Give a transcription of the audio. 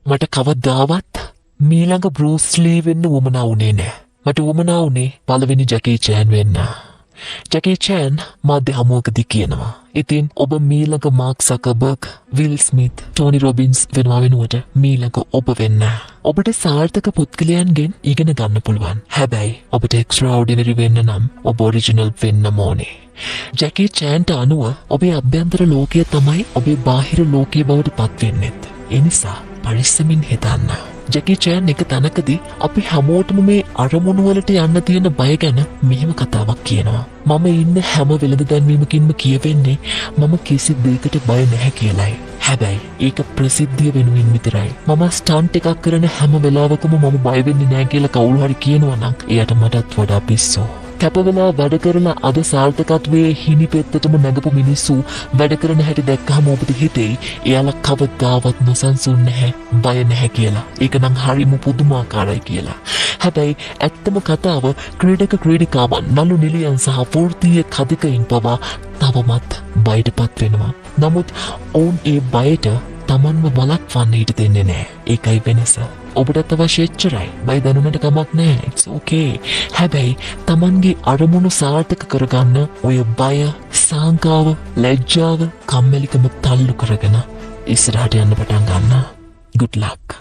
මට කවදාවත් මීළඟ බෲස් ලී වෙන්න උවමනා වුණේ නෑ. මට උවමනා වුණේ පළවෙනි ජැකී චෑන් වෙන්න. ජැකී චෑන් මාධ්‍ය හමුවකදී කියනවා. ඉතින් ඔබ මීළඟ මාර්ක් සකර්බර්ග්, විල් ස්මිත්, ටෝනි රොබින්ස් වෙනවා වෙනුවට මීළඟ ඔබ වෙන්න. ඔබට සාර්ථක පුද්ගලයන්ගෙන් ඉගෙන ගන්න පුළුවන්. හැබැයි ඔබට එක්ස්ට්‍රාઓඩිනරි වෙන්න නම් ඔබ ඔරිජිනල් වෙන්න ඕනේ. ජැකී චෑන්ට අනුව ඔබේ අභ්‍යන්තර ලෝකය තමයි ඔබේ බාහිර ලෝකයේ බවට පත් වෙන්නෙත්. ඒ නිසා පරිස්සමින් හිතන්න. ජැකී චෑන් එක තැනකදී අපි හැමෝටම මේ අරමුණු වලට යන්න තියෙන බය ගැන මෙහෙම කතාවක් කියනවා. මම ඉන්න හැම වෙළඳ දැන්වීමකින්ම කියවෙන්නේ මම කිසි දෙයකට බය නැහැ කියලයි. හැබැයි ඒක ප්‍රසිද්ධිය වෙනුවෙන් විතරයි. මම ස්ටන්ට් එකක් කරන හැම වෙලාවකම මම බය වෙන්නේ නැහැ කියලා කවුරු හරි කියනවා නම් එයාට මටත් වඩා පිස්සෝ. කැපවෙලා වැඩ කරලා අද සාර්ථකත්වයේ හිණි පෙත්තටම නැගපු මිනිස්සු වැඩ කරන හැටි දැක්කහම ඔබට හිතෙයි එයාලා කවදාවත් නොසන්සුන් නැහැ, බය නැහැ කියලා. ඒක නම් හරිම පුදුමාකාරයි කියලා. හැබැයි ඇත්තම කතාව ක්‍රීඩිකාවන්, නළු නිළියන් සහ වෘත්තීය කදිකයින් පවා තවමත් බයටපත් වෙනවා. නමුත් ඔවුන් ඒ බයට තමන්ව වළක්වන්න ඊට දෙන්නේ නැහැ. ඒකයි වෙනස. ඔබටත් අවශ්‍ය එච්චරයි. බය දැනුනට කමක් නැහැ. It's okay. හැබැයි තමන්ගේ අරමුණු සාර්ථක කරගන්න ඔය බය, සාංකාව, ලැජ්ජාව, කම්මැලිකම තල්ලු කරගෙන ඉස්සරහට යන්න පටන් ගන්න. Good luck.